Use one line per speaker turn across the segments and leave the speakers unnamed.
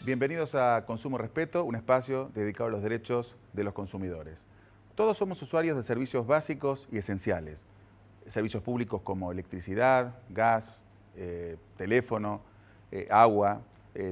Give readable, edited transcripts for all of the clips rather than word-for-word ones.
Bienvenidos a Consumo Respeto, un espacio dedicado a los derechos de los consumidores. Todos somos usuarios de servicios básicos y esenciales. Servicios públicos como electricidad, gas, teléfono, agua,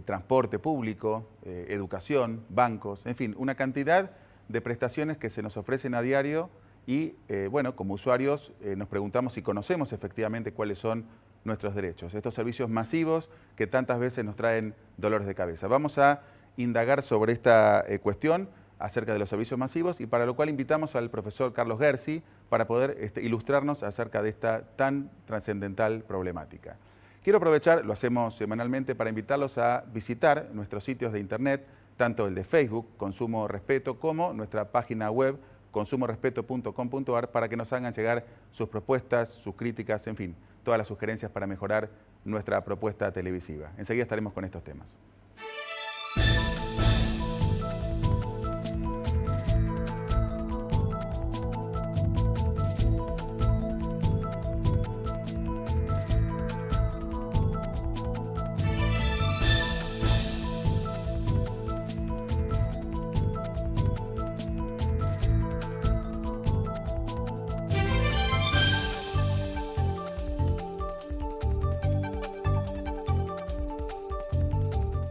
transporte público, educación, bancos, en fin, una cantidad de prestaciones que se nos ofrecen a diario y, bueno, como usuarios nos preguntamos si conocemos efectivamente cuáles son nuestros derechos. Estos servicios masivos que tantas veces nos traen dolores de cabeza. Vamos a indagar sobre esta cuestión acerca de los servicios masivos y para lo cual invitamos al profesor Carlos Gersi para poder ilustrarnos acerca de esta tan trascendental problemática. Quiero aprovechar, lo hacemos semanalmente, para invitarlos a visitar nuestros sitios de internet, tanto el de Facebook, Consumo Respeto, como nuestra página web, consumorespeto.com.ar, para que nos hagan llegar sus propuestas, sus críticas, en fin, todas las sugerencias para mejorar nuestra propuesta televisiva. Enseguida estaremos con estos temas.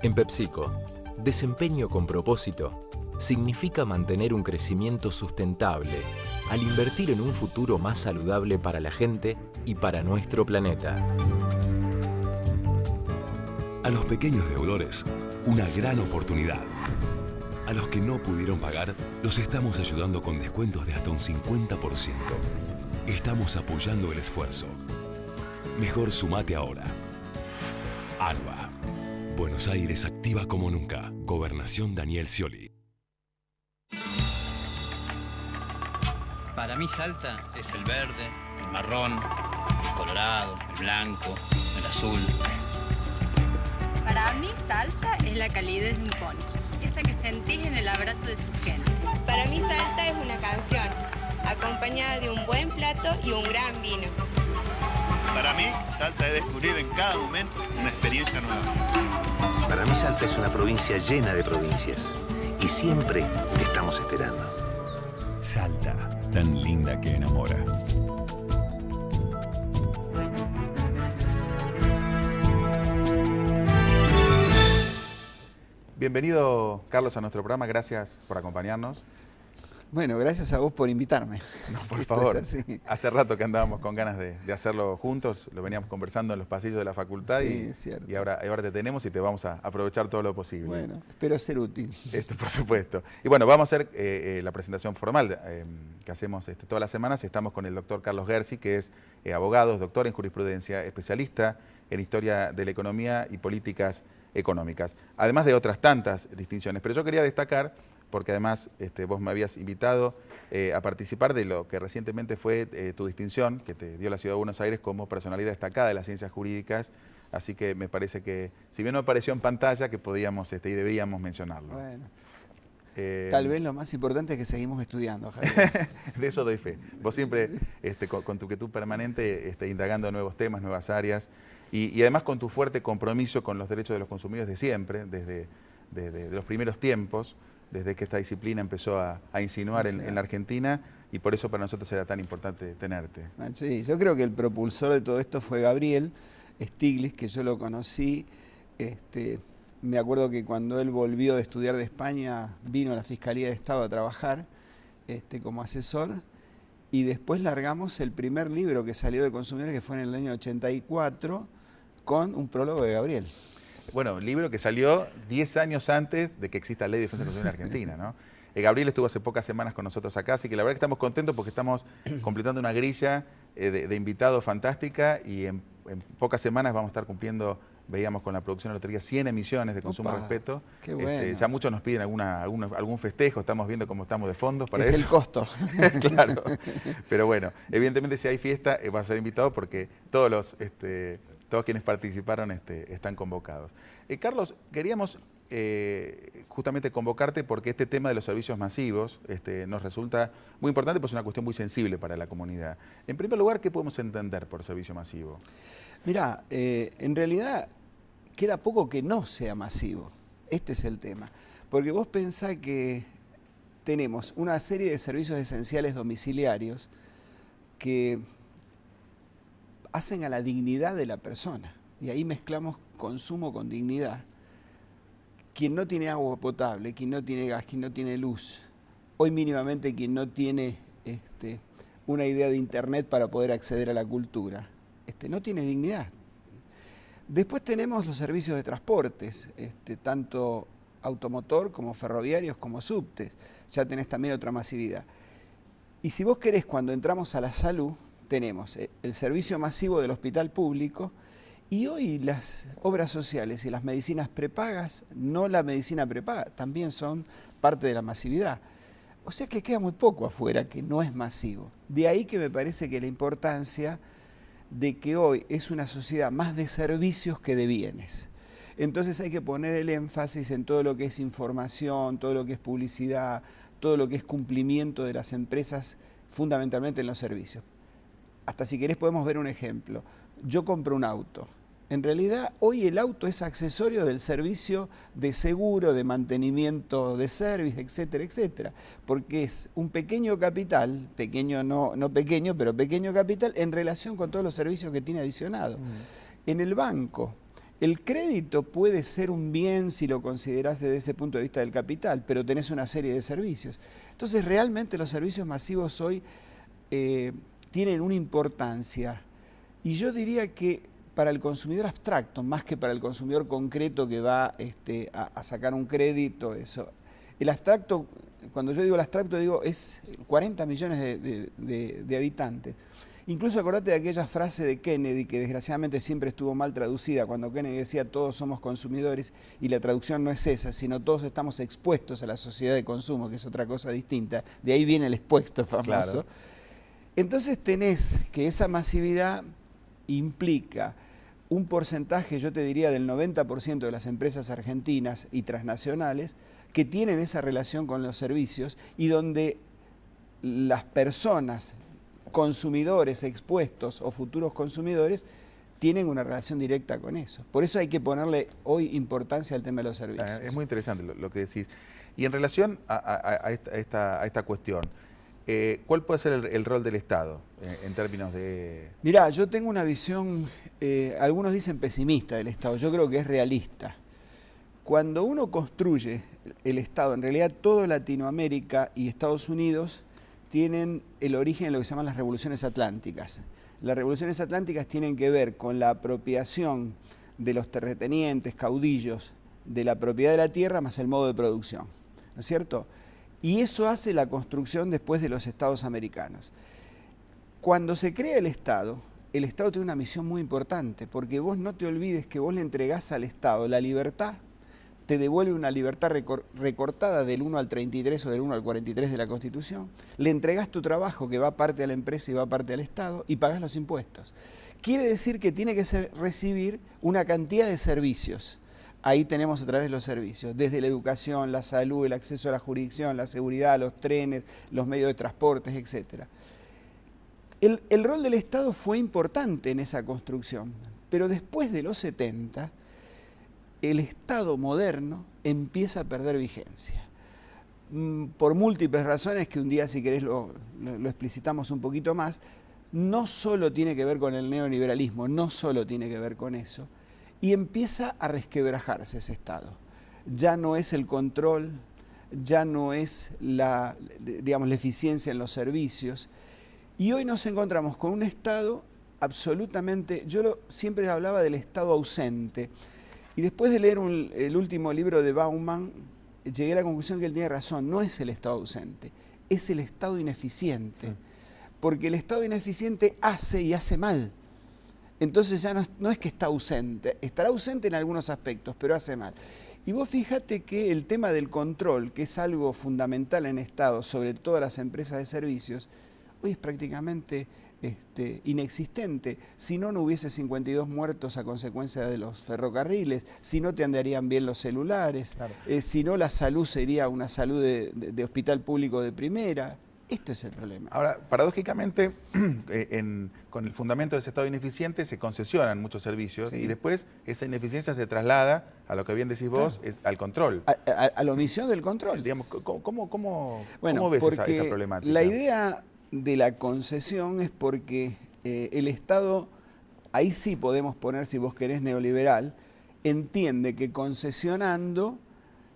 En PepsiCo, desempeño con propósito significa mantener un crecimiento sustentable al invertir en un futuro más saludable para la gente y para nuestro planeta.
A los pequeños deudores, una gran oportunidad. A los que no pudieron pagar, los estamos ayudando con descuentos de hasta un 50%. Estamos apoyando el esfuerzo. Mejor sumate ahora. ANBA. Buenos Aires activa como nunca. Gobernación Daniel Scioli.
Para mí Salta es el verde, el marrón, el colorado, el blanco, el azul.
Para mí Salta es la calidez de un poncho, esa que sentís en el abrazo de su gente.
Para mí Salta es una canción, acompañada de un buen plato y un gran vino.
Para mí, Salta es descubrir en cada momento una experiencia nueva.
Para mí Salta es una provincia llena de provincias y siempre te estamos esperando.
Salta, tan linda que enamora.
Bienvenido, Carlos, a nuestro programa. Gracias por acompañarnos.
Bueno, gracias a vos por invitarme.
No, por favor. Hace rato que andábamos con ganas de hacerlo juntos, lo veníamos conversando en los pasillos de la facultad y ahora te tenemos y te vamos a aprovechar todo lo posible.
Bueno, espero ser útil.
Por supuesto. Y bueno, vamos a hacer la presentación formal que hacemos todas las semanas. Estamos con el doctor Carlos Gersi, que es abogado, doctor en jurisprudencia, especialista en historia de la economía y políticas económicas, además de otras tantas distinciones. Pero yo quería destacar, porque además vos me habías invitado a participar de lo que recientemente fue tu distinción, que te dio la Ciudad de Buenos Aires como personalidad destacada de las ciencias jurídicas, así que me parece que, si bien no apareció en pantalla, que podíamos y debíamos mencionarlo.
Bueno, tal vez lo más importante es que seguimos estudiando, Javier.
De eso doy fe. Vos siempre, con tu inquietud permanente, indagando nuevos temas, nuevas áreas, y además con tu fuerte compromiso con los derechos de los consumidores de siempre, desde los primeros tiempos, desde que esta disciplina empezó a insinuar en la Argentina, y por eso para nosotros era tan importante tenerte.
Sí, yo creo que el propulsor de todo esto fue Gabriel Stiglitz, que yo lo conocí. Me acuerdo que cuando él volvió de estudiar de España, vino a la Fiscalía de Estado a trabajar como asesor, y después largamos el primer libro que salió de Consumidores, que fue en el año 84, con un prólogo de Gabriel.
Bueno, un libro que salió 10 años antes de que exista la Ley de Defensa del Consumidor en Argentina, ¿no? Gabriel estuvo hace pocas semanas con nosotros acá, así que la verdad que estamos contentos porque estamos completando una grilla de invitados fantástica y en pocas semanas vamos a estar cumpliendo, veíamos con la producción de la lotería, 100 emisiones de Consumo Respeto.
Qué bueno.
Ya muchos nos piden algún festejo, estamos viendo cómo estamos de fondos para eso.
Es el costo.
Claro, pero bueno, evidentemente si hay fiesta vas a ser invitado porque todos quienes participaron están convocados. Carlos, queríamos justamente convocarte porque este tema de los servicios masivos nos resulta muy importante, pues es una cuestión muy sensible para la comunidad. En primer lugar, ¿qué podemos entender por servicio masivo?
Mirá, en realidad queda poco que no sea masivo, Este es el tema. Porque vos pensás que tenemos una serie de servicios esenciales domiciliarios que hacen a la dignidad de la persona. Y ahí mezclamos consumo con dignidad. Quien no tiene agua potable, quien no tiene gas, quien no tiene luz, hoy mínimamente quien no tiene una idea de internet para poder acceder a la cultura, no tiene dignidad. Después tenemos los servicios de transportes, tanto automotor como ferroviarios como subtes. Ya tenés también otra masividad. Y si vos querés, cuando entramos a la salud, tenemos el servicio masivo del hospital público. Y hoy las obras sociales y las medicinas prepagas, no la medicina prepaga, también son parte de la masividad. O sea que queda muy poco afuera que no es masivo. De ahí que me parece que la importancia de que hoy es una sociedad más de servicios que de bienes. Entonces hay que poner el énfasis en todo lo que es información, todo lo que es publicidad, todo lo que es cumplimiento de las empresas, fundamentalmente en los servicios. Hasta si querés podemos ver un ejemplo. Yo compro un auto. En realidad, hoy el auto es accesorio del servicio de seguro, de mantenimiento de service, etcétera, etcétera. Porque es un pequeño capital, pequeño no pequeño, pero pequeño capital en relación con todos los servicios que tiene adicionado. En el banco, el crédito puede ser un bien si lo considerás desde ese punto de vista del capital, pero tenés una serie de servicios. Entonces, realmente los servicios masivos hoy tienen una importancia. Y yo diría que para el consumidor abstracto, más que para el consumidor concreto que va a sacar un crédito, eso. El abstracto, cuando yo digo el abstracto, digo, es 40 millones de habitantes. Incluso acordate de aquella frase de Kennedy, que desgraciadamente siempre estuvo mal traducida, cuando Kennedy decía todos somos consumidores, y la traducción no es esa, sino todos estamos expuestos a la sociedad de consumo, que es otra cosa distinta. De ahí viene el expuesto famoso. Claro. Entonces tenés que esa masividad implica un porcentaje, yo te diría, del 90% de las empresas argentinas y transnacionales que tienen esa relación con los servicios y donde las personas, consumidores expuestos o futuros consumidores, tienen una relación directa con eso. Por eso hay que ponerle hoy importancia al tema de los servicios.
Es muy interesante lo que decís. Y en relación a esta cuestión, ¿cuál puede ser el rol del Estado en términos de...?
Mirá, yo tengo una visión, algunos dicen pesimista del Estado, yo creo que es realista. Cuando uno construye el Estado, en realidad toda Latinoamérica y Estados Unidos tienen el origen en lo que se llaman las revoluciones atlánticas. Las revoluciones atlánticas tienen que ver con la apropiación de los terratenientes, caudillos, de la propiedad de la tierra más el modo de producción, ¿no es cierto? Y eso hace la construcción después de los estados americanos. Cuando se crea el Estado tiene una misión muy importante, porque vos no te olvides que vos le entregás al Estado la libertad, te devuelve una libertad recortada del 1 al 33 o del 1 al 43 de la Constitución, le entregás tu trabajo que va parte a la empresa y va parte al Estado y pagás los impuestos. Quiere decir que tiene que recibir una cantidad de servicios. Ahí tenemos otra vez los servicios, desde la educación, la salud, el acceso a la jurisdicción, la seguridad, los trenes, los medios de transportes, etc. El rol del Estado fue importante en esa construcción, pero después de los 70, el Estado moderno empieza a perder vigencia. Por múltiples razones que un día, si querés, lo explicitamos un poquito más, no solo tiene que ver con el neoliberalismo, no solo tiene que ver con eso, y empieza a resquebrajarse ese Estado. Ya no es el control, ya no es la eficiencia en los servicios. Y hoy nos encontramos con un Estado absolutamente... siempre hablaba del Estado ausente. Y después de leer el último libro de Bauman, llegué a la conclusión que él tiene razón. No es el Estado ausente, es el Estado ineficiente. Porque el Estado ineficiente hace y hace mal. Entonces ya no es que está ausente, estará ausente en algunos aspectos, pero hace mal. Y vos fíjate que el tema del control, que es algo fundamental en Estado, sobre todas las empresas de servicios, hoy es prácticamente inexistente. Si no, no hubiese 52 muertos a consecuencia de los ferrocarriles, si no te andarían bien los celulares, claro. Si no, la salud sería una salud de hospital público de primera. Este es el problema.
Ahora, paradójicamente, con el fundamento de ese Estado ineficiente se concesionan muchos servicios y después esa ineficiencia se traslada a lo que bien decís vos, es al control.
A la omisión del control.
Digamos, ¿cómo
Bueno,
ves esa
porque
problemática?
la idea de la concesión es porque el Estado, ahí sí podemos poner, si vos querés, neoliberal, entiende que concesionando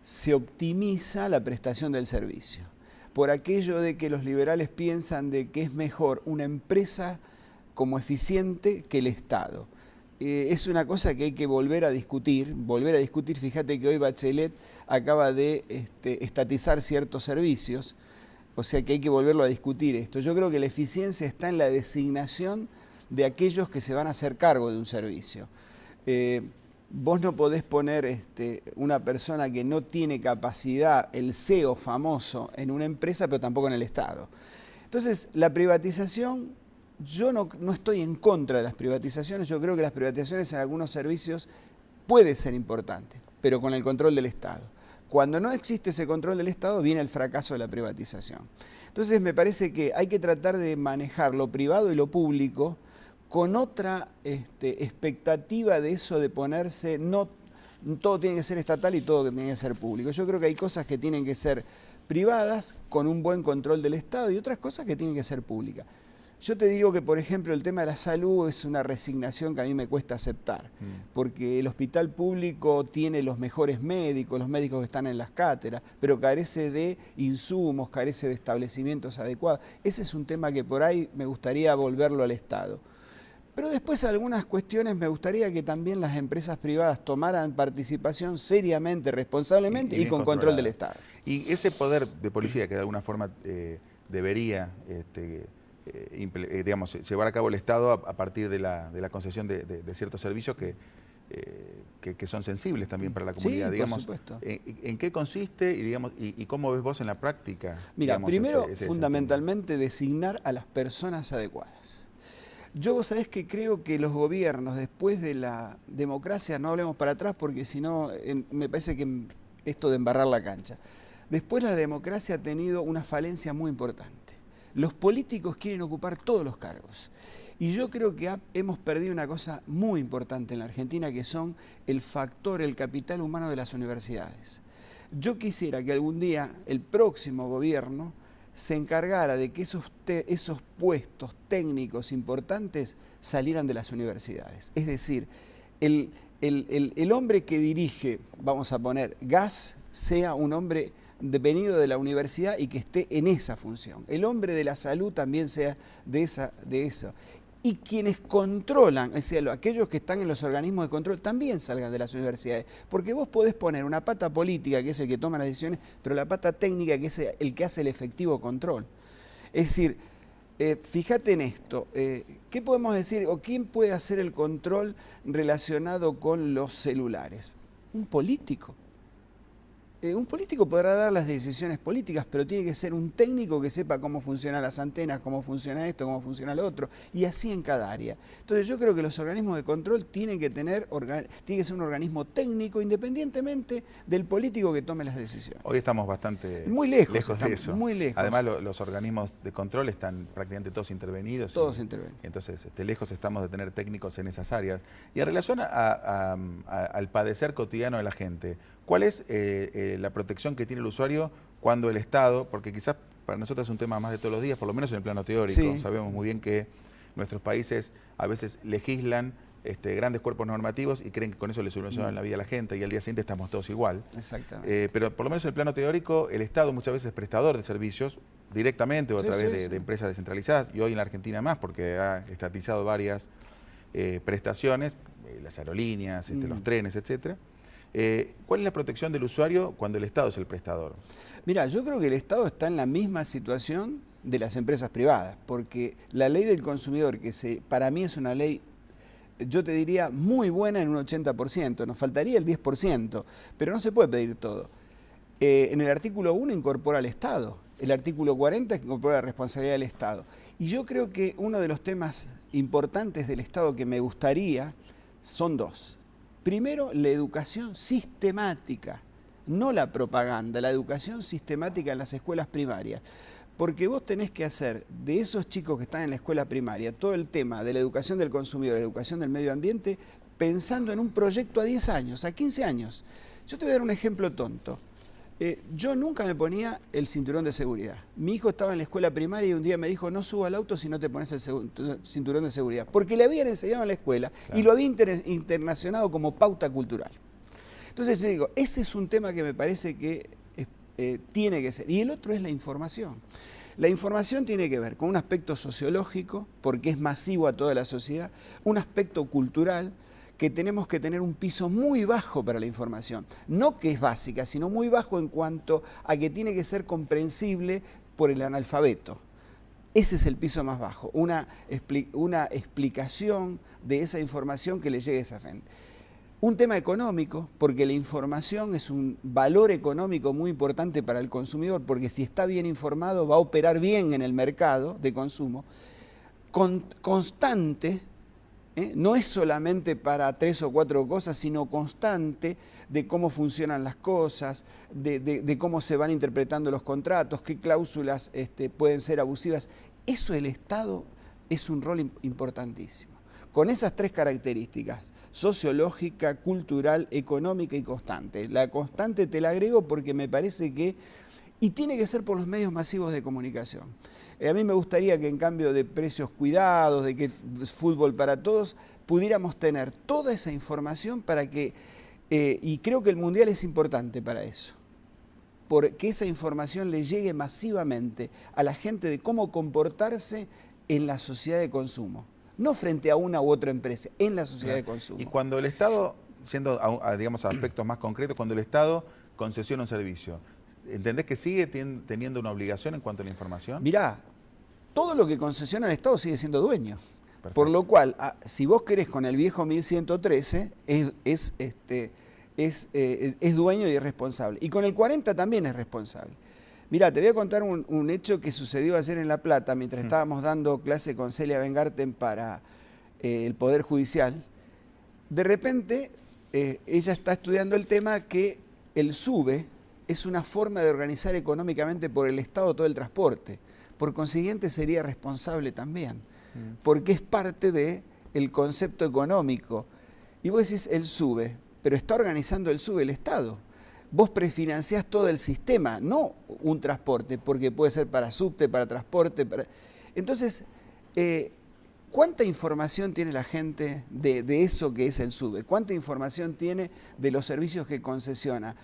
se optimiza la prestación del servicio. Por aquello de que los liberales piensan de que es mejor una empresa como eficiente que el Estado. Es una cosa que hay que volver a discutir. Fíjate que hoy Bachelet acaba de estatizar ciertos servicios, o sea que hay que volverlo a discutir esto. Yo creo que la eficiencia está en la designación de aquellos que se van a hacer cargo de un servicio. Vos no podés poner una persona que no tiene capacidad, el CEO famoso, en una empresa, pero tampoco en el Estado. Entonces, la privatización, yo no estoy en contra de las privatizaciones, yo creo que las privatizaciones en algunos servicios puede ser importante, pero con el control del Estado. Cuando no existe ese control del Estado, viene el fracaso de la privatización. Entonces, me parece que hay que tratar de manejar lo privado y lo público con otra expectativa de eso de ponerse, no todo tiene que ser estatal y todo tiene que ser público. Yo creo que hay cosas que tienen que ser privadas con un buen control del Estado y otras cosas que tienen que ser públicas. Yo te digo que, por ejemplo, el tema de la salud es una resignación que a mí me cuesta aceptar, porque el hospital público tiene los mejores médicos, los médicos que están en las cátedras, pero carece de insumos, carece de establecimientos adecuados. Ese es un tema que por ahí me gustaría volverlo al Estado. Pero después algunas cuestiones me gustaría que también las empresas privadas tomaran participación seriamente, responsablemente y con control del Estado.
Y ese poder de policía que de alguna forma debería digamos, llevar a cabo el Estado a partir de la concesión de ciertos servicios que son sensibles también para la comunidad.
Sí,
digamos,
por supuesto.
¿En qué consiste y cómo ves vos en la práctica?
Mira,
digamos,
primero, fundamentalmente, designar a las personas adecuadas. Yo, vos sabés que creo que los gobiernos, después de la democracia, no hablemos para atrás porque si no, me parece que esto de embarrar la cancha. Después la democracia ha tenido una falencia muy importante. Los políticos quieren ocupar todos los cargos. Y yo creo que hemos perdido una cosa muy importante en la Argentina, que son el factor, el capital humano de las universidades. Yo quisiera que algún día el próximo gobierno se encargara de que esos puestos técnicos importantes salieran de las universidades. Es decir, el hombre que dirige, vamos a poner, gas, sea un hombre venido de la universidad y que esté en esa función. El hombre de la salud también sea de eso. Y quienes controlan, es decir, aquellos que están en los organismos de control, también salgan de las universidades. Porque vos podés poner una pata política, que es el que toma las decisiones, pero la pata técnica, que es el que hace el efectivo control. Es decir, fíjate en esto, ¿qué podemos decir o quién puede hacer el control relacionado con los celulares? Un político. Un político podrá dar las decisiones políticas, pero tiene que ser un técnico que sepa cómo funcionan las antenas, cómo funciona esto, cómo funciona lo otro, y así en cada área. Entonces yo creo que los organismos de control tienen que ser un organismo técnico independientemente del político que tome las decisiones.
Hoy estamos bastante
muy lejos
de eso.
Muy lejos.
Además los organismos de control están prácticamente todos intervenidos.
Todos intervenidos.
Entonces lejos estamos de tener técnicos en esas áreas. Y en relación al padecer cotidiano de la gente, ¿cuál es la protección que tiene el usuario cuando el Estado, porque quizás para nosotros es un tema más de todos los días, por lo menos en el plano teórico, sí. Sabemos muy bien que nuestros países a veces legislan grandes cuerpos normativos y creen que con eso le solucionan la vida a la gente y al día siguiente estamos todos igual.
Exactamente.
Pero por lo menos en el plano teórico, el Estado muchas veces es prestador de servicios directamente o a través de empresas descentralizadas, y hoy en la Argentina más porque ha estatizado varias prestaciones, las aerolíneas, los trenes, etcétera. ¿Cuál es la protección del usuario cuando el Estado es el prestador?
Mira, yo creo que el Estado está en la misma situación de las empresas privadas, porque la ley del consumidor, que para mí es una ley, yo te diría, muy buena en un 80%, nos faltaría el 10%, pero no se puede pedir todo. En el artículo 1 incorpora al Estado, el artículo 40 incorpora la responsabilidad del Estado. Y yo creo que uno de los temas importantes del Estado que me gustaría son dos. Primero, la educación sistemática, no la propaganda, la educación sistemática en las escuelas primarias. porque vos tenés que hacer de esos chicos que están en la escuela primaria todo el tema de la educación del consumidor, la educación del medio ambiente, pensando en un proyecto a 10 años, a 15 años. Yo te voy a dar un ejemplo tonto. Yo nunca me ponía el cinturón de seguridad. Mi hijo estaba en la escuela primaria y un día me dijo, no suba al auto si no te pones el cinturón de seguridad. Porque le habían enseñado en la escuela, claro, y lo había internacionado como pauta cultural. Entonces digo, ese es un tema que me parece que tiene que ser. Y el otro es la información. La información tiene que ver con un aspecto sociológico, porque es masivo a toda la sociedad, un aspecto cultural, que tenemos que tener un piso muy bajo para la información. No que es básica, sino muy bajo en cuanto a que tiene que ser comprensible por el analfabeto. Ese es el piso más bajo, una explicación de esa información que le llegue a esa gente. Un tema económico, porque la información es un valor económico muy importante para el consumidor, porque si está bien informado va a operar bien en el mercado de consumo. Constante, no es solamente para 3 o 4 cosas, sino constante de cómo funcionan las cosas, de cómo se van interpretando los contratos, qué cláusulas pueden ser abusivas. Eso el Estado es un rol importantísimo. Con esas 3 características, sociológica, cultural, económica y constante. La constante te la agrego porque me parece que, y tiene que ser por los medios masivos de comunicación. A mí me gustaría que en cambio de precios cuidados, de que fútbol para todos, pudiéramos tener toda esa información para que, y creo que el Mundial es importante para eso, porque esa información le llegue masivamente a la gente de cómo comportarse en la sociedad de consumo. No frente a una u otra empresa, en la sociedad de consumo.
Y cuando el Estado, siendo digamos aspectos más concretos, cuando el Estado concesiona un servicio, ¿entendés que sigue teniendo una obligación en cuanto a la información?
Mirá, todo lo que concesiona el Estado sigue siendo dueño.
Perfecto.
Por lo cual, si vos querés con el viejo 1113, es dueño y es responsable. Y con el 40 también es responsable. Mirá, te voy a contar un hecho que sucedió ayer en La Plata, mientras estábamos dando clase con Celia Bengarten para el Poder Judicial. De repente, ella está estudiando el tema que el SUBE es una forma de organizar económicamente por el Estado todo el transporte. Por consiguiente, sería responsable también, porque es parte del concepto económico. Y vos decís el SUBE, pero está organizando el SUBE el Estado. Vos prefinanciás todo el sistema, no un transporte, porque puede ser para subte, para transporte. Entonces, ¿cuánta información tiene la gente de eso que es el SUBE? ¿Cuánta información tiene de los servicios que concesiona?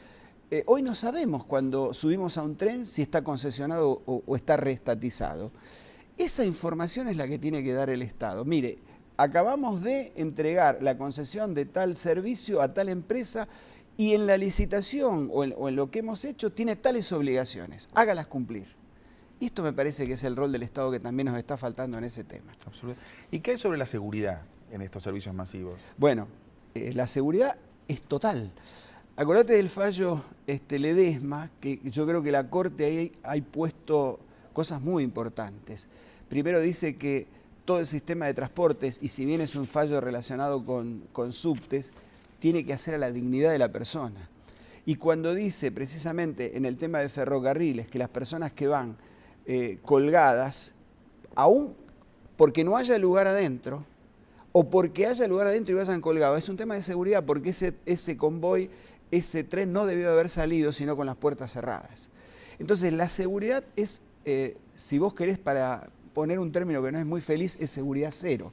Hoy no sabemos cuando subimos a un tren si está concesionado o está reestatizado. Esa información es la que tiene que dar el Estado. Mire, acabamos de entregar la concesión de tal servicio a tal empresa y en la licitación o en lo que hemos hecho tiene tales obligaciones. Hágalas cumplir. Y esto me parece que es el rol del Estado que también nos está faltando en ese tema.
Absolutamente. ¿Y qué hay sobre la seguridad en estos servicios masivos?
Bueno, la seguridad es total. Acordate del fallo Ledesma, que yo creo que la Corte ahí ha puesto cosas muy importantes. Primero dice que todo el sistema de transportes, y si bien es un fallo relacionado con subtes, tiene que hacer a la dignidad de la persona. Y cuando dice precisamente en el tema de ferrocarriles que las personas que van colgadas, aún porque no haya lugar adentro, o porque haya lugar adentro y vayan colgados, es un tema de seguridad porque ese convoy, ese tren no debió haber salido sino con las puertas cerradas. Entonces la seguridad es, si vos querés para poner un término que no es muy feliz, es seguridad cero.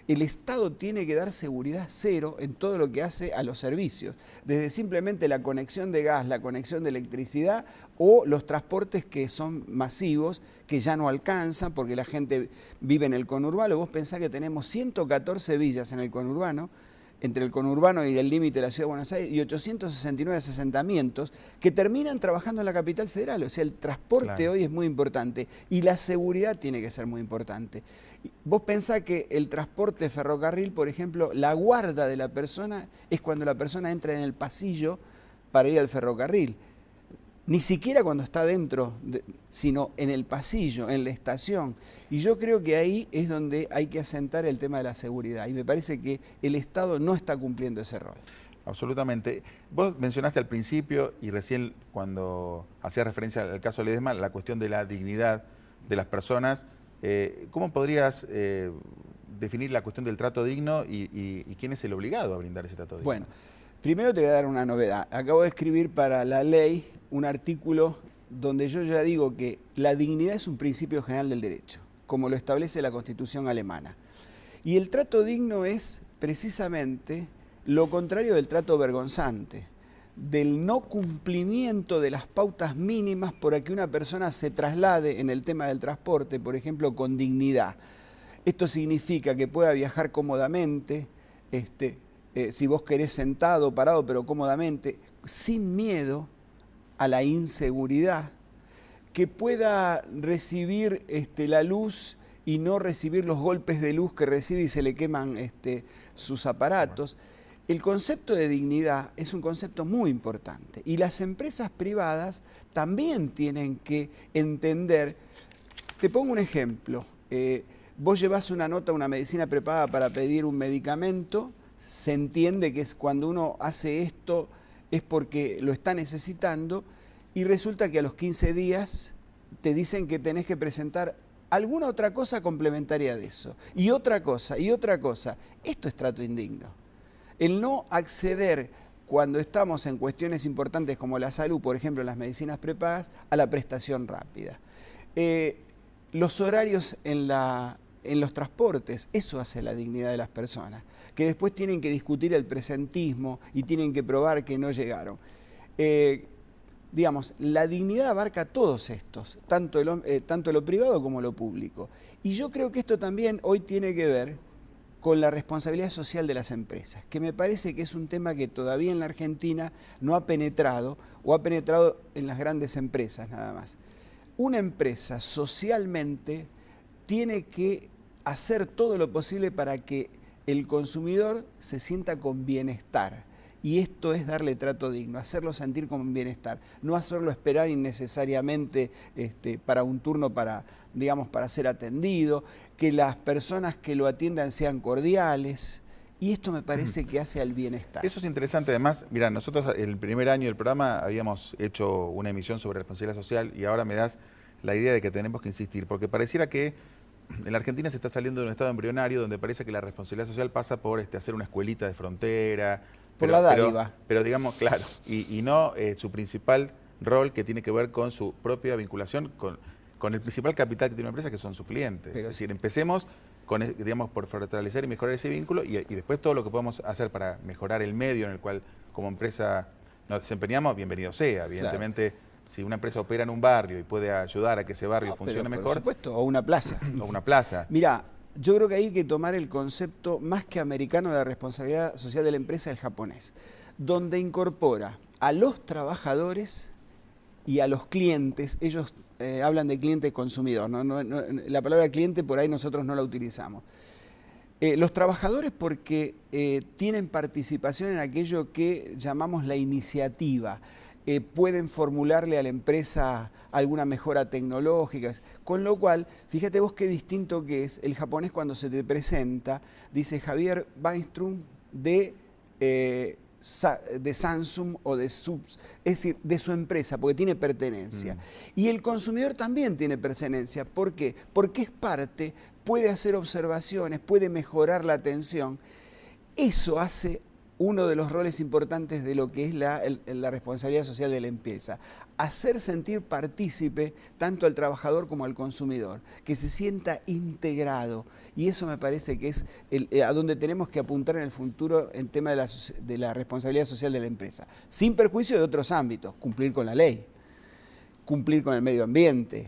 El Estado tiene que dar seguridad cero en todo lo que hace a los servicios, desde simplemente la conexión de gas, la conexión de electricidad o los transportes que son masivos, que ya no alcanzan porque la gente vive en el conurbano. Vos pensás que tenemos 114 villas en el conurbano, entre el conurbano y el límite de la Ciudad de Buenos Aires, y 869 asentamientos que terminan trabajando en la capital federal. O sea, el transporte hoy es muy importante y la seguridad tiene que ser muy importante. Vos pensás que el transporte ferrocarril, por ejemplo, la guarda de la persona es cuando la persona entra en el pasillo para ir al ferrocarril. Ni siquiera cuando está dentro, sino en el pasillo, en la estación. Y yo creo que ahí es donde hay que asentar el tema de la seguridad. Y me parece que el Estado no está cumpliendo ese rol.
Absolutamente. Vos mencionaste al principio y recién cuando hacías referencia al caso Ledesma, la cuestión de la dignidad de las personas. ¿Cómo podrías definir la cuestión del trato digno y quién es el obligado a brindar ese trato digno?
Bueno, primero te voy a dar una novedad. Acabo de escribir para la ley un artículo donde yo ya digo que la dignidad es un principio general del derecho, como lo establece la Constitución alemana. Y el trato digno es precisamente lo contrario del trato vergonzante, del no cumplimiento de las pautas mínimas para que una persona se traslade en el tema del transporte, por ejemplo, con dignidad. Esto significa que pueda viajar cómodamente, si vos querés sentado, parado, pero cómodamente, sin miedo a la inseguridad, que pueda recibir la luz y no recibir los golpes de luz que recibe y se le queman sus aparatos. El concepto de dignidad es un concepto muy importante y las empresas privadas también tienen que entender. Te pongo un ejemplo. Vos llevás una nota, una medicina preparada para pedir un medicamento, se entiende que es cuando uno hace esto es porque lo está necesitando y resulta que a los 15 días te dicen que tenés que presentar alguna otra cosa complementaria de eso, y otra cosa, y otra cosa. Esto es trato indigno. El no acceder cuando estamos en cuestiones importantes como la salud, por ejemplo, las medicinas prepagas, a la prestación rápida. Los horarios en los transportes, eso hace la dignidad de las personas, que después tienen que discutir el presentismo y tienen que probar que no llegaron. Digamos, la dignidad abarca a todos estos, tanto lo privado como lo público. Y yo creo que esto también hoy tiene que ver con la responsabilidad social de las empresas, que me parece que es un tema que todavía en la Argentina no ha penetrado o ha penetrado en las grandes empresas nada más. Una empresa socialmente tiene que hacer todo lo posible para que el consumidor se sienta con bienestar. Y esto es darle trato digno, hacerlo sentir con bienestar, no hacerlo esperar innecesariamente para un turno para ser atendido, que las personas que lo atiendan sean cordiales, y esto me parece que hace al bienestar.
Eso es interesante. Además, mira, nosotros el primer año del programa habíamos hecho una emisión sobre responsabilidad social y ahora me das la idea de que tenemos que insistir, porque pareciera que en la Argentina se está saliendo de un estado embrionario donde parece que la responsabilidad social pasa por hacer una escuelita de frontera,
la dádiva.
Pero digamos, claro, y no su principal rol que tiene que ver con su propia vinculación con el principal capital que tiene una empresa, que son sus clientes. Es decir, empecemos por fortalecer y mejorar ese vínculo y después todo lo que podamos hacer para mejorar el medio en el cual como empresa nos desempeñamos, bienvenido sea. Evidentemente, claro. Si una empresa opera en un barrio y puede ayudar a que ese barrio funcione mejor.
Por supuesto, o una plaza.
O una plaza.
Mirá, yo creo que hay que tomar el concepto más que americano de la responsabilidad social de la empresa, el japonés, donde incorpora a los trabajadores y a los clientes. Ellos hablan de cliente consumidor, la palabra cliente por ahí nosotros no la utilizamos. Los trabajadores porque tienen participación en aquello que llamamos la iniciativa. Pueden formularle a la empresa alguna mejora tecnológica, con lo cual, fíjate vos qué distinto que es el japonés cuando se te presenta, dice Javier Weinström de Samsung o de Subs, es decir, de su empresa, porque tiene pertenencia. Y el consumidor también tiene pertenencia, ¿por qué? Porque es parte, puede hacer observaciones, puede mejorar la atención. Eso hace uno de los roles importantes de lo que es la responsabilidad social de la empresa. Hacer sentir partícipe tanto al trabajador como al consumidor, que se sienta integrado. Y eso me parece que es a donde tenemos que apuntar en el futuro en tema de la responsabilidad social de la empresa. Sin perjuicio de otros ámbitos, cumplir con la ley, cumplir con el medio ambiente.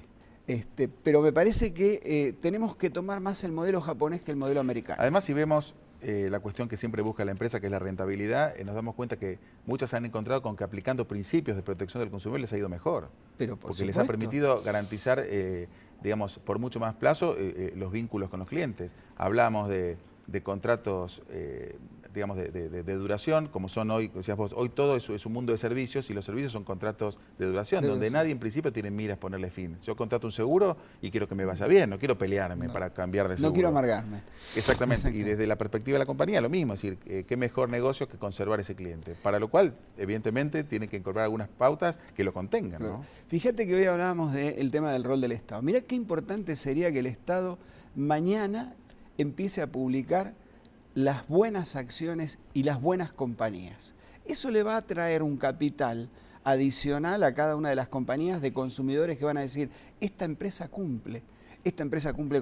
Pero me parece que tenemos que tomar más el modelo japonés que el modelo americano.
Además, si vemos la cuestión que siempre busca la empresa, que es la rentabilidad, nos damos cuenta que muchas han encontrado con que aplicando principios de protección del consumidor les ha ido mejor.
Pero
porque les ha permitido garantizar, por mucho más plazo, los vínculos con los clientes. Hablamos de contratos, digamos, de duración, como son hoy, decías vos, hoy todo es un mundo de servicios y los servicios son contratos de duración, donde nadie en principio tiene miras ponerle fin. Yo contrato un seguro y quiero que me vaya bien, no quiero pelearme para cambiar de seguro.
No quiero amargarme.
Exactamente, y desde la perspectiva de la compañía lo mismo, es decir, qué mejor negocio que conservar ese cliente, para lo cual, evidentemente, tiene que incorporar algunas pautas que lo contengan, ¿no?
Fíjate que hoy hablábamos del tema del rol del Estado. Mirá qué importante sería que el Estado mañana empiece a publicar las buenas acciones y las buenas compañías. Eso le va a traer un capital adicional a cada una de las compañías de consumidores que van a decir, esta empresa cumple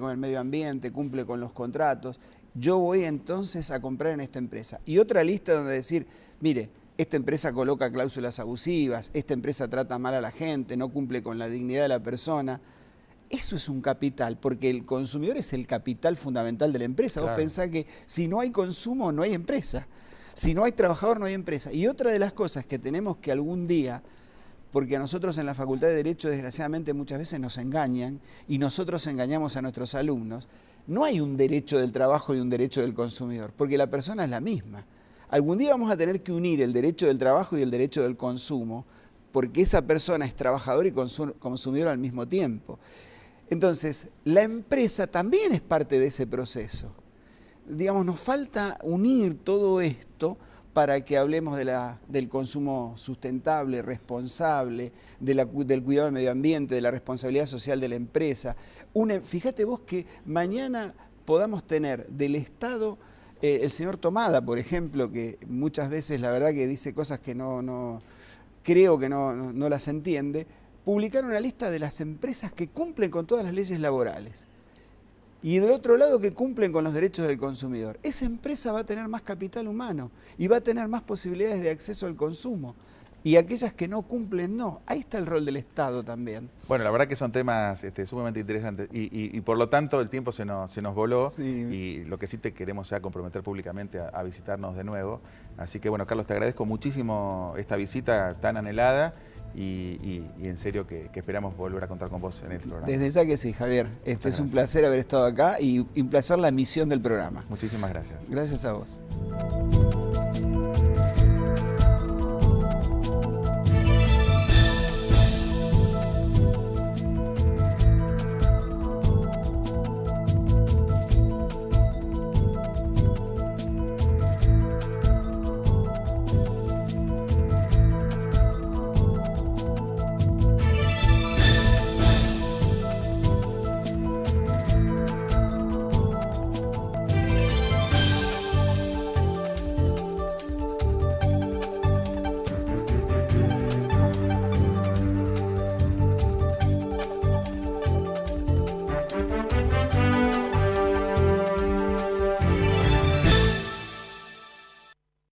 con el medio ambiente, cumple con los contratos, yo voy entonces a comprar en esta empresa. Y otra lista donde decir, mire, esta empresa coloca cláusulas abusivas, esta empresa trata mal a la gente, no cumple con la dignidad de la persona. Eso es un capital, porque el consumidor es el capital fundamental de la empresa. Claro. Vos pensás que si no hay consumo, no hay empresa. Si no hay trabajador, no hay empresa. Y otra de las cosas que tenemos que algún día, porque a nosotros en la Facultad de Derecho, desgraciadamente, muchas veces nos engañan, y nosotros engañamos a nuestros alumnos, no hay un derecho del trabajo y un derecho del consumidor, porque la persona es la misma. Algún día vamos a tener que unir el derecho del trabajo y el derecho del consumo, porque esa persona es trabajador y consumidor al mismo tiempo. Entonces, la empresa también es parte de ese proceso. Digamos, nos falta unir todo esto para que hablemos del consumo sustentable, responsable, del cuidado del medio ambiente, de la responsabilidad social de la empresa. Fíjate vos que mañana podamos tener del Estado, el señor Tomada, por ejemplo, que muchas veces la verdad que dice cosas que creo que no las entiende, publicar una lista de las empresas que cumplen con todas las leyes laborales y del otro lado que cumplen con los derechos del consumidor. Esa empresa va a tener más capital humano y va a tener más posibilidades de acceso al consumo. Y aquellas que no cumplen, no. Ahí está el rol del Estado también.
Bueno, la verdad que son temas sumamente interesantes y por lo tanto el tiempo se nos voló. Sí. Y lo que sí te queremos ya comprometer públicamente a visitarnos de nuevo. Así que bueno, Carlos, te agradezco muchísimo esta visita tan anhelada y en serio que esperamos volver a contar con vos en este programa.
Desde ya que sí, Javier. Es un placer haber estado acá y un placer la misión del programa.
Muchísimas gracias.
Gracias a vos.